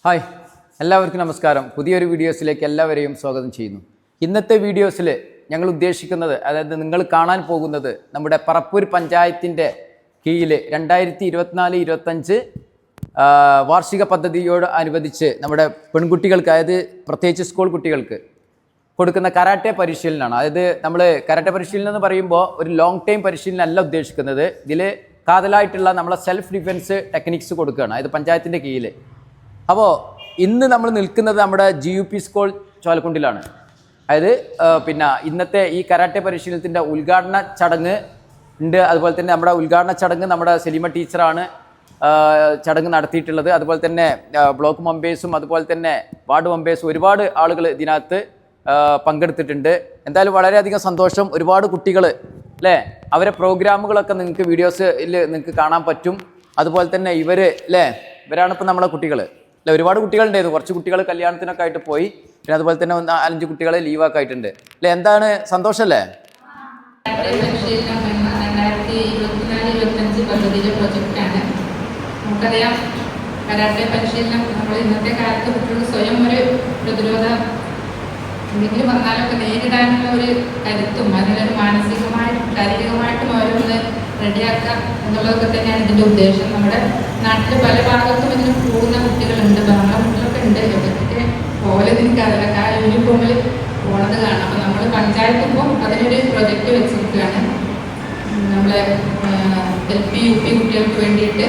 Hi, എല്ലാവർക്കും നമസ്കാരം. പുതിയൊരു വീഡിയോസിലേക്ക് എല്ലാവരെയും സ്വാഗതം ചെയ്യുന്നു. ഇന്നത്തെ വീഡിയോസിൽ ഞങ്ങൾ ഉദ്ദേശിക്കുന്നത്, അതായത് നിങ്ങൾ കാണാൻ പോകുന്നത്, നമ്മുടെ പറപ്പൂർ പഞ്ചായത്തിൻ്റെ കീഴിൽ 2024-25 വാർഷിക പദ്ധതിയോട് അനുബന്ധിച്ച് നമ്മുടെ പെൺകുട്ടികൾക്ക്, അതായത് പ്രത്യേകിച്ച് സ്കൂൾ കുട്ടികൾക്ക് കൊടുക്കുന്ന കരാട്ടെ പരിശീലനമാണ്. അതായത് നമ്മൾ കരാട്ടെ പരിശീലനം എന്ന് പറയുമ്പോൾ ഒരു ലോങ് ടൈം പരിശീലനം അല്ല ഉദ്ദേശിക്കുന്നത്. ഇതിൽ കാതലായിട്ടുള്ള നമ്മളെ സെൽഫ് ഡിഫെൻസ് ടെക്നിക്സ് കൊടുക്കുകയാണ്, അതായത് പഞ്ചായത്തിൻ്റെ കീഴിൽ. അപ്പോൾ ഇന്ന് നമ്മൾ നിൽക്കുന്നത് നമ്മുടെ GUP സ്കൂൾ ചോലക്കുണ്ടിലാണ്. അതായത് ഇന്നത്തെ ഈ കരാട്ടെ പരിശീലനത്തിൻ്റെ ഉദ്ഘാടന ചടങ്ങ് ഉണ്ട്. അതുപോലെ തന്നെ നമ്മുടെ ഉദ്ഘാടന ചടങ്ങ് നമ്മുടെ സലീമ ടീച്ചറാണ് ചടങ്ങ് നടത്തിയിട്ടുള്ളത്. അതുപോലെ തന്നെ ബ്ലോക്ക് മെമ്പേഴ്സും അതുപോലെ തന്നെ വാർഡ് മെമ്പേഴ്സും ഒരുപാട് ആളുകൾ ഇതിനകത്ത് പങ്കെടുത്തിട്ടുണ്ട്. എന്തായാലും വളരെയധികം സന്തോഷം. ഒരുപാട് കുട്ടികൾ അല്ലേ, അവരെ പ്രോഗ്രാമുകളൊക്കെ നിങ്ങൾക്ക് വീഡിയോസിൽ നിങ്ങൾക്ക് കാണാൻ പറ്റും. അതുപോലെ തന്നെ ഇവരാണ് ഇപ്പം നമ്മളെ കുട്ടികൾ അല്ലെ. ഒരുപാട് കുട്ടികളുണ്ടായിരുന്നു. കുറച്ച് കുട്ടികൾ കല്യാണത്തിനൊക്കെ ആയിട്ട് പോയി. പിന്നെ അതുപോലെ തന്നെ 4-5 കുട്ടികൾ ലീവൊക്കെ ആയിട്ടുണ്ട് അല്ലേ. എന്താണ് സന്തോഷമല്ലേ? 2024-25 പദ്ധതിയിലെ പ്രൊജക്റ്റാണ്. നമുക്കറിയാം, കരാട്ടെ പരിശീലനം നമ്മൾ ഇന്നത്തെ കാലത്ത് കുട്ടികൾ സ്വയം ഒരു പ്രതിരോധ എന്തെങ്കിലും വന്നാലൊക്കെ നേരിടാനുള്ള ഒരു കരുത്തും അതിനൊരു മാനസികമായിട്ടും ശാരീരികമായിട്ടും ഓരോന്ന് റെഡിയാക്കുക എന്നുള്ളതൊക്കെ തന്നെയാണ് ഇതിൻ്റെ ഉദ്ദേശം. നമ്മുടെ നാട്ടിൽ പല ഭാഗത്തും ഇതിന് പോകുന്ന കുട്ടികളുണ്ട്. നമ്മളെ കുട്ടികളൊക്കെ ഉണ്ട്. എവിടേക്ക് പോലെ എനിക്കറിയില്ല, ആ യൂണിഫോമിൽ പോണത് കാണാം. അപ്പോൾ നമ്മൾ പഞ്ചായത്ത് ഇപ്പോൾ അതിനൊരു പ്രൊജക്റ്റ് വെച്ചിരിക്കുകയാണ്. നമ്മളെ LP UP കുട്ടികൾക്ക് വേണ്ടിയിട്ട്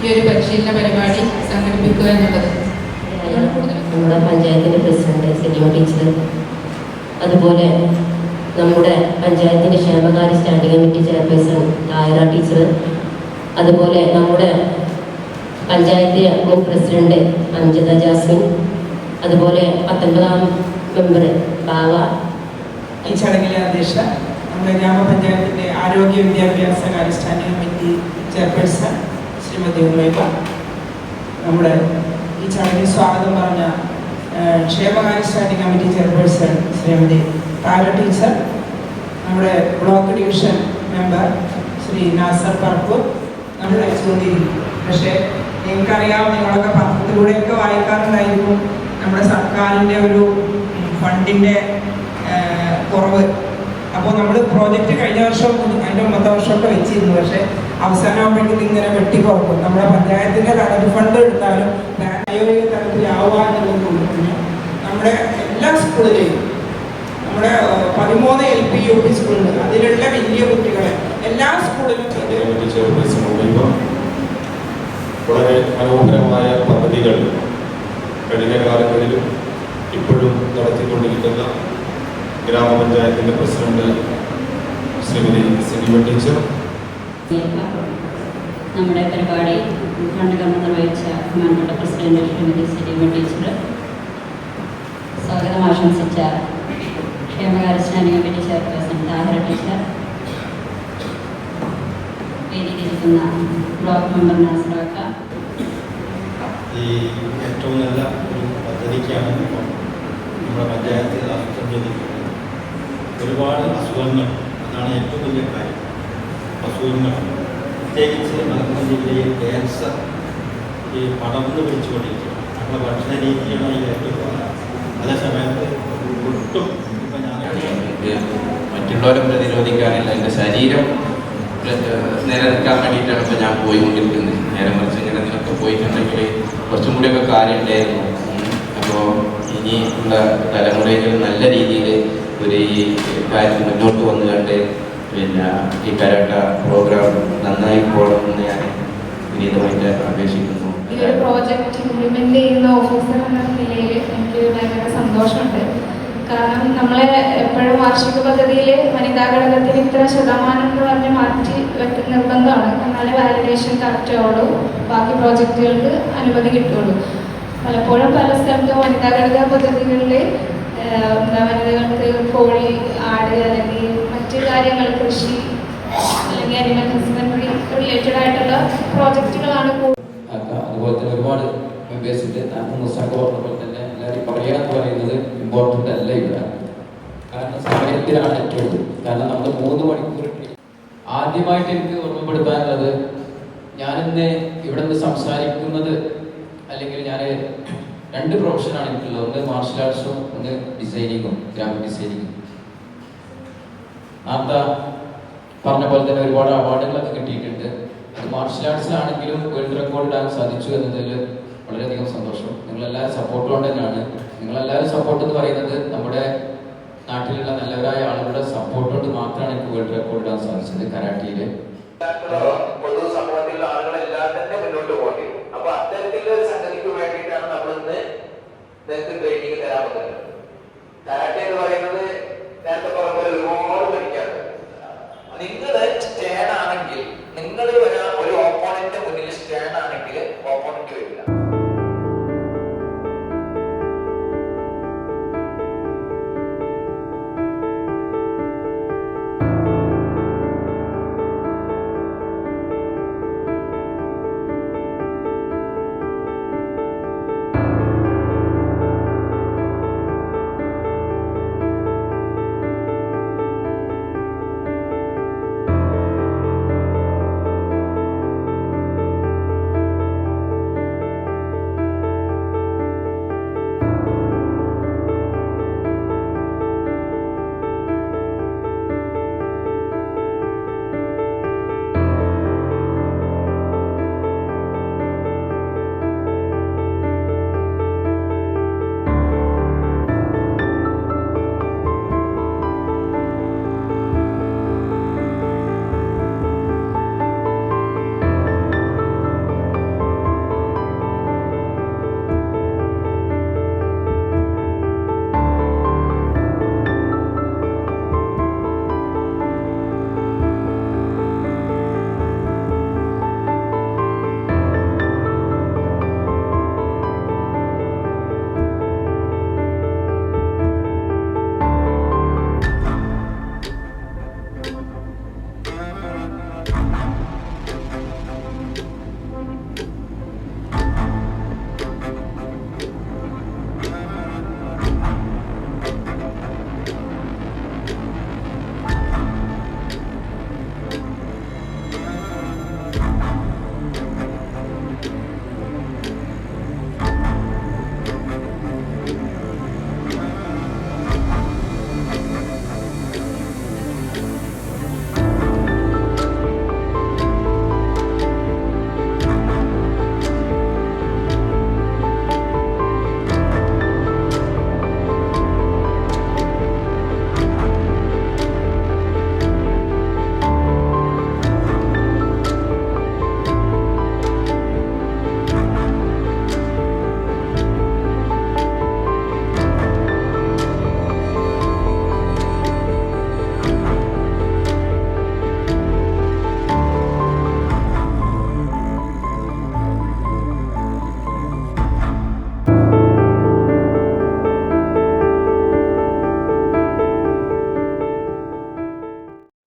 ഈ ഒരു പരിശീലന പരിപാടി സംഘടിപ്പിക്കുക എന്നുള്ളത്. നമ്മുടെ പഞ്ചായത്തിൻ്റെ പ്രസിഡന്റ് സലീമ ടീച്ചർ, അതുപോലെ നമ്മുടെ പഞ്ചായത്തിൻ്റെ ക്ഷേമകാര്യ സ്റ്റാൻഡിംഗ് കമ്മിറ്റി ചെയർപേഴ്സൺ തായറ ടീച്ചർ, അതുപോലെ നമ്മുടെ പഞ്ചായത്ത് മുൻ പ്രസിഡന്റ് അംജദ ജാസ്മിൻ, അതുപോലെ 19ാം മെമ്പർ ബാവ. ഈ ചടങ്ങിലെ അധ്യക്ഷ നമ്മുടെ ഗ്രാമപഞ്ചായത്തിൻ്റെ ആരോഗ്യ വിദ്യാഭ്യാസ കാര്യ standing committee chairperson Shrimati Ummaiba, നമ്മുടെ ഈ ചടങ്ങിൽ സ്വാഗതം പറഞ്ഞ ക്ഷേമകാര്യ standing committee chairperson Shrimati Thara teacher, നമ്മുടെ block division member Shri Nasar Parappur, നമ്മൾ അയച്ചുകൊണ്ടിരിക്കും. പക്ഷേ നിങ്ങൾക്കറിയാം, നിങ്ങളൊക്കെ പത്രത്തിലൂടെയൊക്കെ വായിക്കാറുണ്ടായിരിക്കും നമ്മുടെ സർക്കാരിൻ്റെ ഒരു ഫണ്ടിൻ്റെ കുറവ്. അപ്പോൾ നമ്മൾ പ്രോജക്റ്റ് കഴിഞ്ഞ വർഷം അതിൻ്റെ 9 വർഷമൊക്കെ വെച്ചിരുന്നു. പക്ഷേ അവസാനമാകുമ്പോഴേക്കും ഇങ്ങനെ വെട്ടിക്കുറക്കും. നമ്മുടെ പഞ്ചായത്തിൻ്റെ കണക്ക് ഫണ്ട് എടുത്താലും പ്രായോഗിക തലത്തിലാവുക എന്നുള്ളത് നമ്മുടെ എല്ലാ സ്കൂളിലെയും, നമ്മുടെ 13 LP UP സ്കൂളുകൾ, അതിലുള്ള വലിയ കുട്ടികളെ എല്ലാ സ്കൂളിലും വളരെ മനോഹരമായ പദ്ധതികൾ കഴിഞ്ഞ കാലങ്ങളിലും ഇപ്പോഴും നടത്തിക്കൊണ്ടിരിക്കുന്ന ഗ്രാമപഞ്ചായത്തിൻ്റെ പ്രസിഡന്റ് ശ്രീമതി സലീമ ടീച്ചർ, നമ്മുടെ പരിപാടി ഉദ്ഘാടനം നിർവഹിച്ച ബഹുമാനപ്പെട്ട പ്രസിഡന്റ് ശ്രീമതി സലീമ ടീച്ചർ, സ്വാഗതം ആശംസിച്ച ക്ഷേമകാര്യ standing committee chairperson Thahira teacher, വേദിയിലിരിക്കുന്ന ബ്ലോക്ക് മെമ്പർ നാസറാക്ക. ഈ ഏറ്റവും നല്ല ഒരു പദ്ധതിക്കാണ് ഇപ്പോൾ നമ്മുടെ പഞ്ചായത്തിൽ ആസൂത്രണം ചെയ്തിരിക്കുന്നത്. ഒരുപാട് അസുഖങ്ങൾ, അതാണ് ഏറ്റവും വലിയ കാര്യം. അസുഖങ്ങൾ, പ്രത്യേകിച്ച് മലപ്പുറം ജില്ലയിൽ ക്യാൻസർ ഈ പടർന്നു പിടിച്ചുകൊണ്ടിരിക്കുക. നമ്മുടെ ഭക്ഷണ രീതിയാണ് അതിൽ ഏറ്റവും പ്രധാനം. അതേ സമയത്ത് ഒട്ടും ഇപ്പം ഞാൻ മറ്റുള്ളവരെ പ്രതിരോധിക്കാനില്ല, എൻ്റെ ശരീരം നിലനിൽക്കാൻ വേണ്ടിയിട്ടാണ് ഇപ്പോൾ ഞാൻ പോയിക്കൊണ്ടിരിക്കുന്നത്. നേരെ മറിച്ച് ഇങ്ങനെ നിലൊക്കെ പോയിട്ടുണ്ടെങ്കിൽ കുറച്ചും കൂടിയൊക്കെ കാര്യം ഉണ്ടായിരുന്നു. അപ്പോൾ ഇനിയുള്ള തലമുറയിൽ നല്ല രീതിയിൽ ഒരു ഈ കാര്യം മുന്നോട്ട് വന്നു കണ്ട് ഈ കരാട്ട പ്രോഗ്രാം നന്നായി പോകണമെന്ന് ഞാൻ വിനീതമായിട്ട് അപേക്ഷിക്കുന്നു. ഈ ഒരു പ്രോജക്റ്റ് ഇംപ്ലിമെന്റ് ചെയ്യുന്ന ഓഫീസർ എന്ന നിലയിൽ എനിക്ക് ഭയങ്കര സന്തോഷമുണ്ട്. കാരണം നമ്മളെ എപ്പോഴും വാർഷിക പദ്ധതിയിൽ വനിതാ ഘടകത്തിന് ഇത്ര ശതമാനം എന്ന് പറഞ്ഞ് മാറ്റി നിർബന്ധമാണ്. എന്നാലേ വാലിഡേഷൻ കറക്റ്റ് ആവുള്ളൂ, ബാക്കി പ്രോജക്റ്റുകൾക്ക് അനുമതി കിട്ടുള്ളൂ. പലപ്പോഴും പല സ്ഥലത്തും വനിതാ ഘടക പദ്ധതികളിൽ വനിതകൾക്ക് കോഴി, ആട് അല്ലെങ്കിൽ മറ്റു കാര്യങ്ങൾ, കൃഷി അല്ലെങ്കിൽ അനിമൽ ഹസ്ബൻഡറി റിലേറ്റഡ് ആയിട്ടുള്ള പ്രോജക്റ്റുകളാണ്. അതുപോലെ തന്നെ ഒരുപാട് മെമ്പേഴ്സ് ഉണ്ട്. പറഞ്ഞപ്പോൾ തന്നെ എല്ലാവരും പറയാന്ന് പറയുന്നത് ഇമ്പോർട്ടൻ്റ് അല്ല ഇവിടെ. കാരണം സമയത്തിലാണ് ഏറ്റവും. കാരണം നമ്മൾ 3 മണിക്കൂർ. ആദ്യമായിട്ട് എനിക്ക് ഓർമ്മപ്പെടുത്താനുള്ളത്, ഞാനിന്ന് ഇവിടെ നിന്ന് സംസാരിക്കുന്നത് അല്ലെങ്കിൽ ഞാൻ 2 പ്രൊഫഷനാണ് എനിക്കുള്ളത്. ഒന്ന് മാർഷൽ ആർട്സും ഒന്ന് ഡിസൈനിങ്ങും, ഗ്രാഫിക് ഡിസൈനിങ്ങും. നേരത്തെ പറഞ്ഞ പോലെ തന്നെ ഒരുപാട് അവാർഡുകളൊക്കെ കിട്ടിയിട്ടുണ്ട്. അത് മാർഷൽ ആർട്സിലാണെങ്കിലും വേൾഡ് റെക്കോർഡ് ഇടാൻ സാധിച്ചു എന്നതിൽ വളരെയധികം സന്തോഷം. നിങ്ങളെല്ലാവരും സപ്പോർട്ട് കൊണ്ട് തന്നെയാണ്. നിങ്ങളെല്ലാവരും സപ്പോർട്ട് എന്ന് പറയുന്നത് നമ്മുടെ നാട്ടിലുള്ള നല്ലവരായ ആളുകളുടെ സപ്പോർട്ട് കൊണ്ട് മാത്രമാണ് എനിക്ക് വേൾഡ് റെക്കോർഡ് ഇടാൻ സാധിച്ചത് കരാട്ടയിൽ. പൊതു സമൂഹത്തിലുള്ള ആളുകളെല്ലാം തന്നെ മുന്നോട്ട് പോകേണ്ടി വരും. അപ്പൊ അത്തരത്തിലുള്ള ഒരു സംഗതിക്ക് വേണ്ടിയിട്ടാണ് നമ്മൾ ഇന്ന് നിങ്ങൾക്ക് ട്രെയിനിങ് തരാൻ പോകുന്നത്. കരാട്ടെ എന്ന് പറയുന്നത് നേരത്തെ പറഞ്ഞ പോലെ ഒരുപാട് പഠിക്കാറുണ്ട്. നിങ്ങൾ സ്റ്റേൺ ആണെങ്കിൽ, നിങ്ങൾ ഒരു ഓപ്പോണന്റ് മുന്നിൽ സ്റ്റേൺ ആണെങ്കിൽ ഓപ്പോണന്റ് വരില്ല.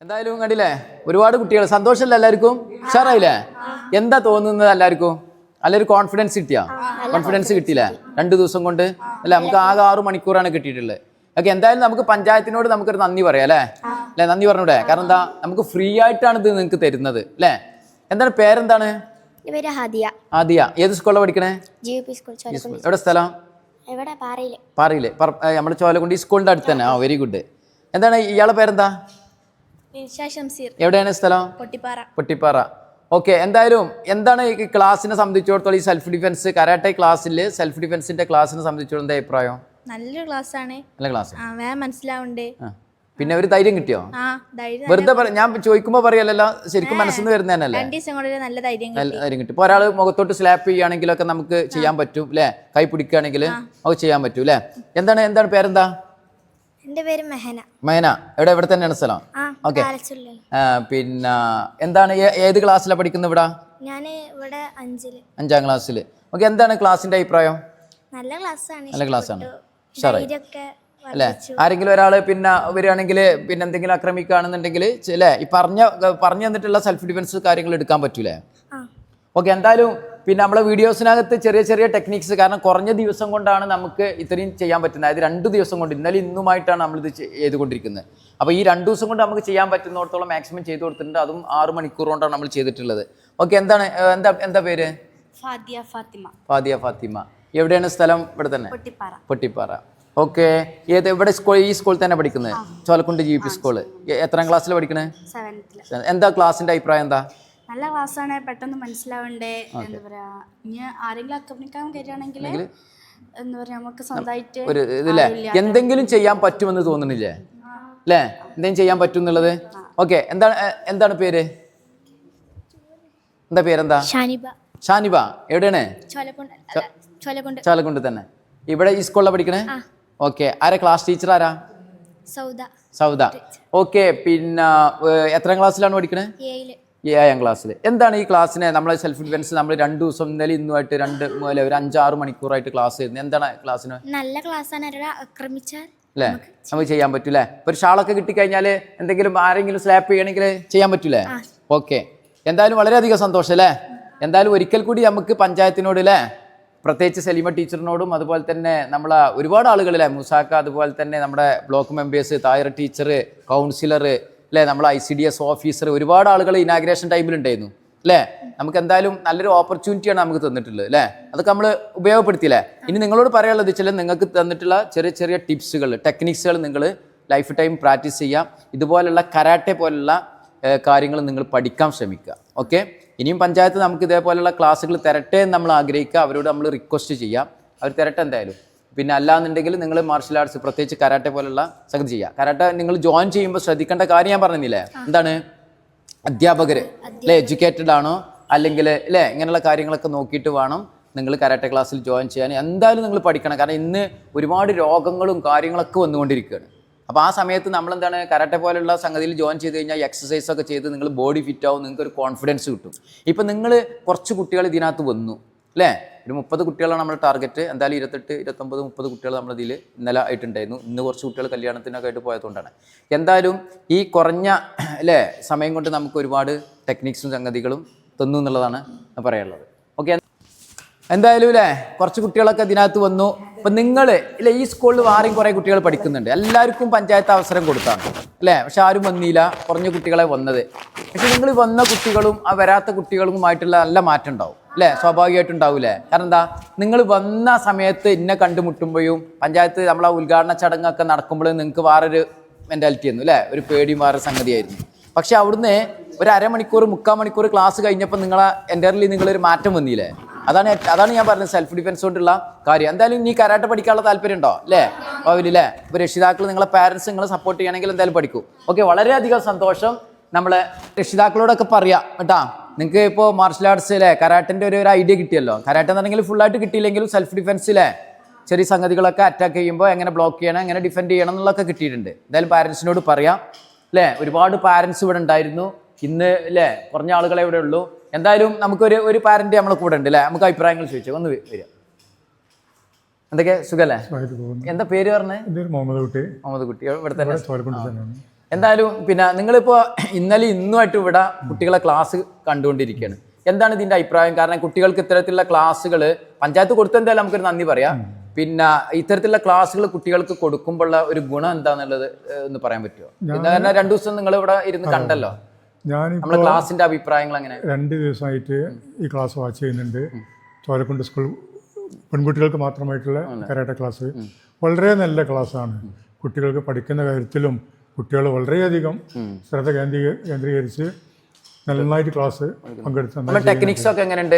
എന്തായാലും കണ്ടില്ലേ, ഒരുപാട് കുട്ടികൾ. സന്തോഷമല്ല എല്ലാവർക്കും? ഉഷാറായില്ലേ? എന്താ തോന്നുന്നത് എല്ലാവർക്കും? നല്ലൊരു കോൺഫിഡൻസ് കിട്ടിയാ? കോൺഫിഡൻസ് കിട്ടിയില്ലേ 2 ദിവസം കൊണ്ട്? അല്ല, നമുക്ക് ആകെ 6 മണിക്കൂറാണ് കിട്ടിയിട്ടുള്ളത്. ഓക്കെ, എന്തായാലും നമുക്ക് പഞ്ചായത്തിനോട് നമുക്കൊരു നന്ദി പറയാം അല്ലേ? നന്ദി പറഞ്ഞൂടെ? കാരണം എന്താ, നമുക്ക് ഫ്രീ ആയിട്ടാണ് ഇത് നിങ്ങൾക്ക് തരുന്നത് അല്ലേ? എന്താണ് പേരെന്താണ്? ആദിയ. ഏത് സ്കൂളിലാണ് പഠിക്കണേ? എവിടെ സ്ഥലം? പാറയില്. നമ്മുടെ ചോലക്കുണ്ടി സ്കൂളിന്റെ അടുത്ത് തന്നെ. Very good. എന്താണ് ഇയാളെ പേരെന്താ? എവിടെയാണ് സ്ഥലം? പൊട്ടിപ്പാറ. ഓക്കെ, എന്തായാലും എന്താണ് ഈ ക്ലാസ്സിനെ സംബന്ധിച്ചിടത്തോളം, ഈ സെൽഫ് ഡിഫെൻസ് കരാട്ടെ ക്ലാസ്സിൽ സെൽഫ് ഡിഫെൻസിന്റെ ക്ലാസ്സിനെ സംബന്ധിച്ചിടത്തോളം എന്താ അഭിപ്രായം? നല്ലൊരു ക്ലാസ്സാണ്. നല്ല ക്ലാസ്. മനസ്സിലാവുന്നുണ്ട്. പിന്നെ ഒരു ധൈര്യം കിട്ടിയോ? വെറുതെ ഞാൻ ചോദിക്കുമ്പോ പറയല്ലോ, ശരിക്കും മനസ്സിന്ന് വരുന്നതന്നല്ലേ? നല്ല ധൈര്യം കിട്ടും. ഇപ്പൊ ഒരാൾ മുഖത്തോട്ട് സ്ലാപ്പ് ചെയ്യുകയാണെങ്കിലൊക്കെ നമുക്ക് ചെയ്യാൻ പറ്റും അല്ലെ? കൈ പിടിക്കുകയാണെങ്കിൽ അത് ചെയ്യാൻ പറ്റും അല്ലെ? എന്താണ് പേരെന്താ? എന്റെ പേര് മെഹന. എവിടെ തന്നെയാണ് സ്ഥലം? ഓക്കെ. പിന്നെ എന്താണ്, ഏത് ക്ലാസ്സിലാണ് പഠിക്കുന്നത്? ഞാൻ ഇവിടെ 5ാം ക്ലാസ്സിൽ. ഓക്കെ, എന്താണ് ക്ലാസ്സിന്റെ അഭിപ്രായം? നല്ല ക്ലാസ്സാണ്. അല്ലെ? ആരെങ്കിലും ഒരാള് പിന്നെ വരികയാണെങ്കിൽ പിന്നെ എന്തെങ്കിലും ആക്രമിക്കുകയാണെന്നുണ്ടെങ്കിൽ അല്ലേ, ഈ പറഞ്ഞു തന്നിട്ടുള്ള സെൽഫ് ഡിഫെൻസ് കാര്യങ്ങൾ എടുക്കാൻ പറ്റൂലേ? ഓക്കെ, എന്തായാലും പിന്നെ നമ്മളെ വീഡിയോസിനകത്ത് ചെറിയ ചെറിയ ടെക്നിക്സ്, കാരണം കുറഞ്ഞ ദിവസം കൊണ്ടാണ് നമുക്ക് ഇത്രയും ചെയ്യാൻ പറ്റുന്നത്. അതായത് 2 ദിവസം കൊണ്ട്, ഇന്നലെ ഇന്നുമായിട്ടാണ് നമ്മളിത് ചെയ്തുകൊണ്ടിരിക്കുന്നത്. അപ്പോൾ ഈ 2 ദിവസം കൊണ്ട് നമുക്ക് ചെയ്യാൻ പറ്റുന്നിടത്തോളം മാക്സിമം ചെയ്തു കൊടുത്തിട്ടുണ്ട്. അതും 6 മണിക്കൂർ കൊണ്ടാണ് നമ്മൾ ചെയ്തിട്ടുള്ളത്. ഓക്കെ, എന്താ പേര്? ഫാദിയ ഫാത്തിമ ഫാദിയ ഫാത്തിമ. എവിടെയാണ് സ്ഥലം? ഇവിടെ തന്നെ, പൊട്ടിപ്പാറ. പൊട്ടിപ്പാറ. ഓക്കെ. ഇവിടെ ഈ സ്കൂളിൽ തന്നെ പഠിക്കുന്നത്? Cholakkund GP school. എത്രാം ക്ലാസ്സിൽ പഠിക്കണേ? 7th. എന്താ ക്ലാസ്സിന്റെ അഭിപ്രായം എന്താ? നല്ല ക്ലാസ്സാണ്, പെട്ടെന്ന് മനസ്സിലാവണ്ടേ. എന്താ പറയാ, ഇനി ആരെങ്കിലും ആക്രമിക്കാൻ കയറുകയാണെങ്കിൽ എന്താ പറയാ, നമുക്ക് സ്വന്തമായിട്ട് ഒരു ഇതില്ലേ എന്തെങ്കിലും ചെയ്യാൻ പറ്റുമെന്ന് തോന്നുന്നില്ലേ അല്ലേ? എന്തെങ്കിലും ചെയ്യാൻ പറ്റും എന്നുള്ളത്. ഓക്കെ. എന്താണ് പേര്? എന്താ പേരെന്താ? ഷാനിബ. ഷാനിബ. എവിടെയാണ്? ചോലക്കുണ്ട് തന്നെ. ഇവിടെ ഈ സ്കൂളിലാണ് പഠിക്കണേ? ഓക്കെ. ആരാ ക്ലാസ് ടീച്ചർ? ആരാ? സൗദ. ഓക്കെ. പിന്നെ എത്രാം ക്ലാസ്സിലാണ് പഠിക്കണേ? 7ാം ക്ലാസ്സിൽ. എന്താണ് ഈ ക്ലാസ്സിനെ നമ്മളെ സെൽഫ് ഡിഫെൻസ് നമ്മൾ 2 ദിവസം ഇന്നലെ ഇന്നുമായിട്ട് 2 ഒരു 5-6 മണിക്കൂറായിട്ട് ക്ലാസ് ചെയ്യുന്നത്? എന്താണ് ക്ലാസ്സിന്? നല്ല ക്ലാസ്സാണ്. അല്ലേ? നമുക്ക് ചെയ്യാൻ പറ്റൂലേ? ഇപ്പൊ ഒരു ഷാളൊക്കെ കിട്ടിക്കഴിഞ്ഞാൽ എന്തെങ്കിലും ആരെങ്കിലും സ്ലാപ്പ് ചെയ്യണമെങ്കിൽ ചെയ്യാൻ പറ്റൂലേ? ഓക്കെ. എന്തായാലും വളരെയധികം സന്തോഷം അല്ലേ? എന്തായാലും ഒരിക്കൽ കൂടി നമുക്ക് പഞ്ചായത്തിനോട് അല്ലേ, പ്രത്യേകിച്ച് സലീമ ടീച്ചറിനോടും അതുപോലെ തന്നെ നമ്മളെ ഒരുപാട് ആളുകളില്ലേ, മുസാക്ക, അതുപോലെ തന്നെ നമ്മുടെ ബ്ലോക്ക് മെമ്പേഴ്സ്, തായർ ടീച്ചർ, കൗൺസിലർ അല്ലേ, നമ്മളെ ICDS ഓഫീസർ, ഒരുപാട് ആളുകൾ ഇനാഗ്രേഷൻ ടൈമിലുണ്ടായിരുന്നു അല്ലേ? നമുക്ക് എന്തായാലും നല്ലൊരു ഓപ്പർച്യൂണിറ്റിയാണ് നമുക്ക് തന്നിട്ടുള്ളത് അല്ലേ? അതൊക്കെ നമ്മൾ ഉപയോഗപ്പെടുത്തിയില്ലേ? ഇനി നിങ്ങളോട് പറയാനുള്ളത് വെച്ചാൽ നിങ്ങൾക്ക് തന്നിട്ടുള്ള ചെറിയ ചെറിയ ടിപ്സുകൾ, ടെക്നിക്സുകൾ നിങ്ങൾ ലൈഫ് ടൈം പ്രാക്ടീസ് ചെയ്യാം. ഇതുപോലുള്ള കരാട്ടെ പോലുള്ള കാര്യങ്ങൾ നിങ്ങൾ പഠിക്കാൻ ശ്രമിക്കുക. ഓക്കെ. ഇനിയും പഞ്ചായത്ത് നമുക്ക് ഇതേപോലെയുള്ള ക്ലാസ്സുകൾ തരട്ടെ എന്ന് നമ്മൾ ആഗ്രഹിക്കുക. അവരോട് നമ്മൾ റിക്വസ്റ്റ് ചെയ്യാം, അവർ തരട്ടെ എന്തായാലും. പിന്നെ അല്ലാന്നുണ്ടെങ്കിൽ നിങ്ങൾ മാർഷൽ ആർട്സ്, പ്രത്യേകിച്ച് കരാട്ടെ പോലുള്ള സംഗതി ചെയ്യുക. കരാട്ടെ നിങ്ങൾ ജോയിൻ ചെയ്യുമ്പോൾ ശ്രദ്ധിക്കേണ്ട കാര്യം ഞാൻ പറഞ്ഞില്ലേ? എന്താണ്? അധ്യാപകർ അല്ലേ, എഡ്യൂക്കേറ്റഡ് ആണോ അല്ലെങ്കിൽ അല്ലേ, ഇങ്ങനെയുള്ള കാര്യങ്ങളൊക്കെ നോക്കിയിട്ട് വേണം നിങ്ങൾ കരാട്ടെ ക്ലാസ്സിൽ ജോയിൻ ചെയ്യാൻ. എന്തായാലും നിങ്ങൾ പഠിക്കണം. കാരണം ഇന്ന് ഒരുപാട് രോഗങ്ങളും കാര്യങ്ങളൊക്കെ വന്നുകൊണ്ടിരിക്കുകയാണ്. അപ്പോൾ ആ സമയത്ത് നമ്മളെന്താണ്, കരാട്ടെ പോലുള്ള സംഗതിയിൽ ജോയിൻ ചെയ്ത് കഴിഞ്ഞാൽ എക്സസൈസ് ഒക്കെ ചെയ്ത് നിങ്ങൾ ബോഡി ഫിറ്റ് ആവും, നിങ്ങൾക്ക് ഒരു കോൺഫിഡൻസ് കിട്ടും. ഇപ്പം നിങ്ങൾ കുറച്ച് കുട്ടികൾ ഇതിനകത്ത് വന്നു അല്ലേ? ഒരു 30 കുട്ടികളാണ് നമ്മുടെ ടാർഗറ്റ്. എന്തായാലും 28, 29, 30 കുട്ടികൾ നമ്മളിതിൽ ഇന്നലെ ആയിട്ടുണ്ടായിരുന്നു. ഇന്ന് കുറച്ച് കുട്ടികൾ കല്യാണത്തിനൊക്കെ ആയിട്ട് പോയതുകൊണ്ടാണ്. എന്തായാലും ഈ കുറഞ്ഞ അല്ലേ സമയം കൊണ്ട് നമുക്ക് ഒരുപാട് ടെക്നിക്സും സംഗതികളും തന്നു എന്നുള്ളതാണ് പറയാനുള്ളത്. ഓക്കെ. എന്തായാലും അല്ലേ കുറച്ച് കുട്ടികളൊക്കെ ഇതിനകത്ത് വന്നു. അപ്പം നിങ്ങൾ ഇല്ലേ, ഈ സ്കൂളിൽ ആരെയും കുറേ കുട്ടികൾ പഠിക്കുന്നുണ്ട്. എല്ലാവർക്കും പഞ്ചായത്ത് അവസരം കൊടുത്താണ് അല്ലേ? പക്ഷെ ആരും വന്നില്ല, കുറഞ്ഞ കുട്ടികളെ വന്നത്. പക്ഷെ നിങ്ങൾ വന്ന കുട്ടികളും ആ വരാത്ത കുട്ടികളുമായിട്ടുള്ള നല്ല മാറ്റം ഉണ്ടാവും അല്ലേ? സ്വാഭാവികമായിട്ടുണ്ടാവില്ലേ? കാരണം എന്താ, നിങ്ങൾ വന്ന സമയത്ത് ഇന്നെ കണ്ടുമുട്ടുമ്പോഴും പഞ്ചായത്ത് നമ്മളെ ഉദ്ഘാടന ചടങ്ങൊക്കെ നടക്കുമ്പോഴും നിങ്ങൾക്ക് വേറൊരു മെൻറ്റാലിറ്റി ആയിരുന്നു അല്ലേ? ഒരു പേടിയും വേറെ സംഗതിയായിരുന്നു. പക്ഷെ അവിടുന്ന് ഒരു അരമണിക്കൂർ 3/4 മണിക്കൂർ ക്ലാസ് കഴിഞ്ഞപ്പോൾ നിങ്ങളെ എൻ്റർലി നിങ്ങളൊരു മാറ്റം വന്നില്ലേ? അതാണ് ഞാൻ പറഞ്ഞത്, സെൽഫ് ഡിഫെൻസ് കൊണ്ടുള്ള കാര്യം. എന്തായാലും നീ കരാട്ടെ പഠിക്കാനുള്ള താല്പര്യം ഉണ്ടോ അല്ലേ? ഭാവിയില്ലേ? ഇപ്പോൾ രക്ഷിതാക്കൾ, നിങ്ങളെ പാരൻസ് നിങ്ങളെ സപ്പോർട്ട് ചെയ്യണമെങ്കിൽ എന്തായാലും പഠിക്കും. ഓക്കെ. വളരെയധികം സന്തോഷം. നമ്മളെ രക്ഷിതാക്കളോടൊക്കെ പറയാം കേട്ടാ. നിങ്ങൾക്ക് ഇപ്പോൾ മാർഷൽ ആർട്സിലെ കരാട്ടിൻ്റെ ഒരു ഐഡിയ കിട്ടിയല്ലോ. കരാട്ടെ എന്നുണ്ടെങ്കിൽ ഫുള്ളായിട്ട് കിട്ടിയില്ലെങ്കിലും സെൽഫ് ഡിഫെൻസിലെ ചെറിയ സംഗതികളൊക്കെ അറ്റാക്ക് ചെയ്യുമ്പോൾ എങ്ങനെ ബ്ലോക്ക് ചെയ്യണം, എങ്ങനെ ഡിഫെൻഡ് ചെയ്യണം എന്നുള്ളതൊക്കെ കിട്ടിയിട്ടുണ്ട്. എന്തായാലും പാരൻസിനോട് പറയാം അല്ലേ? ഒരുപാട് പാരൻസ് ഇവിടെ ഉണ്ടായിരുന്നു ഇന്ന് അല്ലേ? കുറഞ്ഞ ആളുകളെ ഇവിടെ ഉള്ളൂ. എന്തായാലും നമുക്കൊരു പാരന്റ് നമ്മളെ കൂടെ ഉണ്ട് അല്ലേ? നമുക്ക് അഭിപ്രായങ്ങൾ ചോദിച്ചു ഒന്ന് വരിക. എന്തൊക്കെ സുഖല്ലേ? എന്താ പേര് പറഞ്ഞത്? മുഹമ്മദ് കുട്ടി. ഇവിടെ തന്നെ. എന്തായാലും പിന്നെ നിങ്ങളിപ്പോൾ ഇന്നലെ ഇന്നുമായിട്ട് ഇവിടെ കുട്ടികളെ ക്ലാസ് കണ്ടുകൊണ്ടിരിക്കുകയാണ്. എന്താണ് ഇതിൻ്റെ അഭിപ്രായം? കാരണം കുട്ടികൾക്ക് ഇത്തരത്തിലുള്ള ക്ലാസ്സുകൾ പഞ്ചായത്ത് കൊടുത്തെന്തായാലും നമുക്കൊരു നന്ദി പറയാം. പിന്നെ ഇത്തരത്തിലുള്ള ക്ലാസ്സുകൾ കുട്ടികൾക്ക് കൊടുക്കുമ്പോഴുള്ള ഒരു ഗുണം എന്താണെന്നുള്ളത് ഒന്ന് പറയാൻ പറ്റുമോ? കാരണം 2 ദിവസം നിങ്ങൾ ഇവിടെ ഇരുന്ന് കണ്ടല്ലോ, നമ്മുടെ ക്ലാസിന്റെ അഭിപ്രായങ്ങൾ അങ്ങനെ. 2 ദിവസമായിട്ട് ഈ ക്ലാസ് വാച്ച് ചെയ്യുന്നുണ്ട്. ചോലക്കുണ്ട് സ്കൂൾ പെൺകുട്ടികൾക്ക് മാത്രമായിട്ടുള്ള കരാട്ടെ ക്ലാസ് വളരെ നല്ല ക്ലാസ്സാണ്. കുട്ടികൾക്ക് പഠിക്കുന്ന കാര്യത്തിലും കുട്ടികൾ വളരെയധികം ശ്രദ്ധ കേന്ദ്രീകരിച്ച് നന്നായിട്ട് ക്ലാസ് പങ്കെടുത്ത ടെക്നിക്സ് ഒക്കെ എങ്ങനെയുണ്ട്?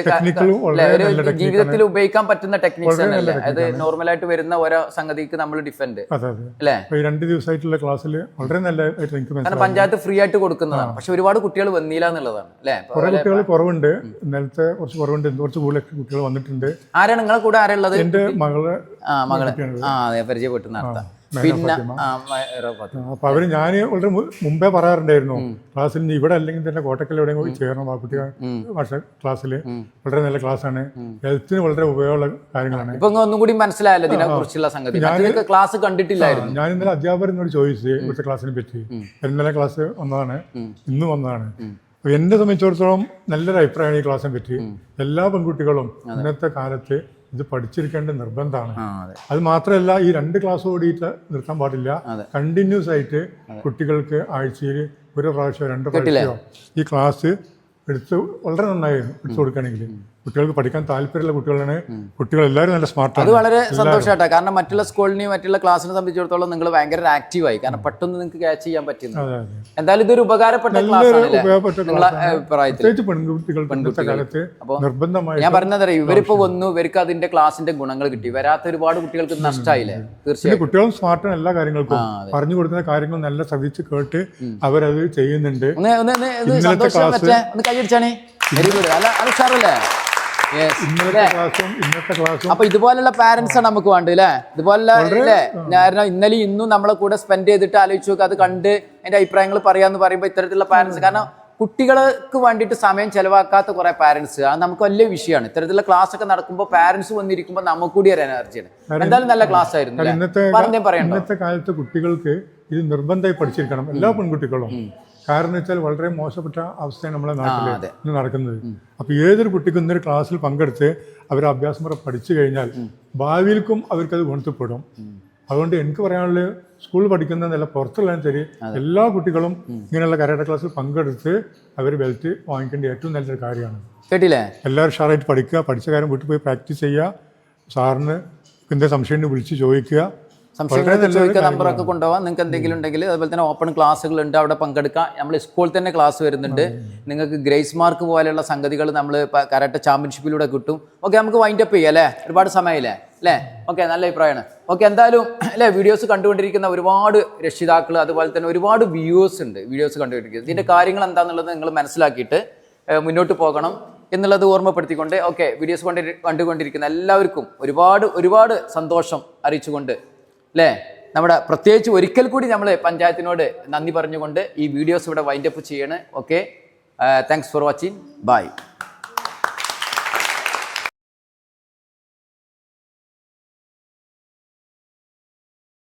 ജീവിതത്തിൽ ഉപയോഗിക്കാൻ പറ്റുന്ന ടെക്നിക്സ് അത് നോർമലായിട്ട് വരുന്ന ഓരോ സംഗതിക്ക് നമ്മൾ ഡിഫെൻഡ് അല്ലേ? 2 ദിവസമായിട്ടുള്ള ക്ലാസ്സിൽ വളരെ നല്ലതായിട്ട് എനിക്ക് മനസ്സിലായി. പഞ്ചായത്ത് ഫ്രീ ആയിട്ട് കൊടുക്കുന്നതാണ്. പക്ഷെ ഒരുപാട് കുട്ടികൾ വന്നില്ല എന്നുള്ളതാണ് അല്ലേ? കുറെ കുട്ടികൾ കുറവുണ്ട്. ഇന്നലത്തെ കുറച്ച് കുറവുണ്ട്. കുറച്ച് കൂടുതൽ കുട്ടികൾ വന്നിട്ടുണ്ട്. ആരാണ് നിങ്ങളെ കൂടെ ആരുള്ളത്? എന്റെ മകള്. അതെ, പരിചയപ്പെട്ടു നടത്താം. പിന്നെ അപ്പൊ അവര് ഞാൻ വളരെ മുമ്പേ പറയാറുണ്ടായിരുന്നു ക്ലാസ്സിൽ ഇവിടെ അല്ലെങ്കിൽ തന്നെ കോട്ടക്കൽ എവിടെയെങ്കിലും ചേരണം. ആ കുട്ടി ക്ലാസ്സിൽ വളരെ നല്ല ക്ലാസ്സാണ്. ഹെൽത്തിന് വളരെ ഉപയോഗമുള്ള കാര്യങ്ങളാണ്. ഇപ്പൊ ഒന്നും കൂടി മനസ്സിലായല്ലോ ഇതിനെ കുറിച്ചുള്ള സംഗതി. ക്ലാസ് കണ്ടിട്ടില്ലായിരുന്നു. ഞാൻ ഇന്നലെ അധ്യാപകരോട് ചോദിച്ചു ഇവിടുത്തെ ക്ലാസ്സിനെ പറ്റി. ഇന്നലെ ക്ലാസ് വന്നതാണ്, ഇന്ന് വന്നതാണ്. എന്നെ സംബന്ധിച്ചിടത്തോളം നല്ലൊരു അഭിപ്രായമാണ് ഈ ക്ലാസ്സിനെ പറ്റി. എല്ലാ പെൺകുട്ടികളും ഇന്നത്തെ കാലത്ത് ഇത് പഠിച്ചിരിക്കേണ്ട നിർബന്ധമാണ്. അത് മാത്രമല്ല, ഈ 2 ക്ലാസ് ഓടിയിട്ട് നിർത്താൻ പാടില്ല. കണ്ടിന്യൂസ് ആയിട്ട് കുട്ടികൾക്ക് ആഴ്ചയിൽ 1 പ്രാവശ്യമോ 2 പ്രാവശ്യമോ ഈ ക്ലാസ് എടുത്ത് വളരെ നന്നായി എടുത്തു കൊടുക്കുകയാണെങ്കിൽ കുട്ടികൾക്ക് പഠിക്കാൻ താല്പര്യമുള്ള കുട്ടികളാണ്. കുട്ടികൾ എല്ലാവരും നല്ല അത് സ്മാർട്ടാണ്. വളരെ സന്തോഷമായിട്ടാ. കാരണം മറ്റുള്ള സ്കൂളിനെയും മറ്റുള്ള ക്ലാസ്സിനെ സംബന്ധിച്ചിടത്തോളം നിങ്ങൾ ഭയങ്കര ആക്റ്റീവായി. കാരണം പെട്ടെന്ന് നിങ്ങൾക്ക് ക്യാച്ച് ചെയ്യാൻ പറ്റുന്നു. എന്തായാലും ഇതൊരു ഉപകാരപ്പെട്ട ക്ലാസ് ആണല്ലേ നിങ്ങളെ അഭിപ്രായത്തിൽ? പെൺകുട്ടികൾക്ക് നിർബന്ധമായി ഞാൻ പറഞ്ഞത് ഇവരിപ്പോ വന്നു, ഇവർക്ക് അതിന്റെ ക്ലാസിന്റെ ഗുണങ്ങൾ കിട്ടി. വരാത്ത ഒരുപാട് കുട്ടികൾക്ക് നഷ്ടമായില്ലേ? തീർച്ചയായും കുട്ടികളും സ്മാർട്ടാണ്. എല്ലാ കാര്യങ്ങൾക്കും പറഞ്ഞു കൊടുക്കുന്ന കാര്യങ്ങൾ നല്ല ശ്രദ്ധിച്ച് കേട്ട് അവരത് ചെയ്യുന്നുണ്ട്. ഒന്ന് കൈയടിച്ചാണേ. Very good. അല്ല അത് സാറല്ലേ? ഇന്നത്തെ ക്ലാസ്സും അപ്പൊ ഇതുപോലുള്ള പാരന്റ്സ് ആണ് നമുക്ക് വേണ്ടത് അല്ലേ? ഇതുപോലെ അല്ലേ? കാരണം ഇന്നലെയും ഇന്നും നമ്മളെ കൂടെ സ്പെൻഡ് ചെയ്തിട്ട് ആലോചിച്ച് നോക്കുക, അത് കണ്ട് അതിന്റെ അഭിപ്രായങ്ങൾ പറയാന്ന് പറയുമ്പോൾ ഇത്തരത്തിലുള്ള പാരന്റ്സ്, കാരണം കുട്ടികൾക്ക് വേണ്ടിയിട്ട് സമയം ചെലവാക്കാത്ത കുറെ പാരന്റ്സ്, അത് നമുക്ക് വലിയ വിഷയമാണ്. ഇത്തരത്തിലുള്ള ക്ലാസ് ഒക്കെ നടക്കുമ്പോൾ പാരന്റ്സ് വന്നിരിക്കുമ്പോൾ നമുക്ക് കൂടി ഒരു എനർജിയാണ്. എന്തായാലും നല്ല ക്ലാസ് ആയിരുന്നു. ഇന്നത്തെ കാലത്ത് കുട്ടികൾക്ക് ഇത് നിർബന്ധമായി പഠിച്ചിരിക്കണം, എല്ലാ പെൺകുട്ടികളും. കാരണം വെച്ചാൽ വളരെ മോശപ്പെട്ട അവസ്ഥയാണ് നമ്മളെ നാട്ടിൽ ഇന്ന് നടക്കുന്നത്. അപ്പോൾ ഏതൊരു കുട്ടിക്കും ഇന്നൊരു ക്ലാസ്സിൽ പങ്കെടുത്ത് അവർ അഭ്യാസം പഠിച്ചു കഴിഞ്ഞാൽ ഭാവിയിൽക്കും അവർക്കത് ഗുണത്തിൽപ്പെടും. അതുകൊണ്ട് എനിക്ക് പറയാനുള്ളത്, സ്കൂളിൽ പഠിക്കുന്നതല്ല പുറത്തുള്ളതും ശരി, എല്ലാ കുട്ടികളും ഇങ്ങനെയുള്ള കരാട്ടെ ക്ലാസ്സിൽ പങ്കെടുത്ത് അവർ ബെൽറ്റ് വാങ്ങിക്കേണ്ട ഏറ്റവും നല്ലൊരു കാര്യമാണ്. കേട്ടില്ലേ? എല്ലാവരും ഷാറായിട്ട് പഠിക്കുക, പഠിച്ച കാര്യം വീട്ടിൽ പോയി പ്രാക്ടീസ് ചെയ്യുക, സാറിന് എന്തെങ്കിലും സംശയം വിളിച്ച് ചോദിക്കുക, ചോദിക്കുക, നമ്പറൊക്കെ കൊണ്ടുപോകാം. നിങ്ങൾക്ക് എന്തെങ്കിലും ഉണ്ടെങ്കിൽ അതുപോലെ തന്നെ ഓപ്പൺ ക്ലാസ്സുകൾ ഉണ്ട്, അവിടെ പങ്കെടുക്കാം. നമ്മൾ സ്കൂളിൽ തന്നെ ക്ലാസ് വരുന്നുണ്ട്. നിങ്ങൾക്ക് ഗ്രേസ് മാർക്ക് പോലെയുള്ള സംഗതികൾ നമ്മൾ കരാട്ടെ ചാമ്പ്യൻഷിപ്പിലൂടെ കിട്ടും. ഓക്കെ, നമുക്ക് വൈൻഡ് അപ്പ് ചെയ്യാം അല്ലേ? ഒരുപാട് സമയമില്ലേ അല്ലേ? ഓക്കെ, നല്ല അഭിപ്രായമാണ്. ഓക്കെ, എന്തായാലും അല്ലേ, വീഡിയോസ് കണ്ടുകൊണ്ടിരിക്കുന്ന ഒരുപാട് രക്ഷിതാക്കൾ അതുപോലെ തന്നെ ഒരുപാട് വ്യൂവേഴ്സ് ഉണ്ട് വീഡിയോസ് കണ്ടുകൊണ്ടിരിക്കുന്നത്. ഇതിൻ്റെ കാര്യങ്ങൾ എന്താണെന്നുള്ളത് നിങ്ങൾ മനസ്സിലാക്കിയിട്ട് മുന്നോട്ട് പോകണം എന്നുള്ളത് ഓർമ്മപ്പെടുത്തിക്കൊണ്ട്, ഓക്കെ, വീഡിയോസ് കണ്ടുകൊണ്ടിരിക്കുന്ന എല്ലാവർക്കും ഒരുപാട് സന്തോഷം അറിയിച്ചുകൊണ്ട് അല്ലേ, നമ്മുടെ പ്രത്യേകിച്ച് ഒരിക്കൽ കൂടി നമ്മൾ പഞ്ചായത്തിനോട് നന്ദി പറഞ്ഞുകൊണ്ട് ഈ വീഡിയോസ് ഇവിടെ വൈൻഡപ്പ് ചെയ്യണം. Okay, thanks for watching. By.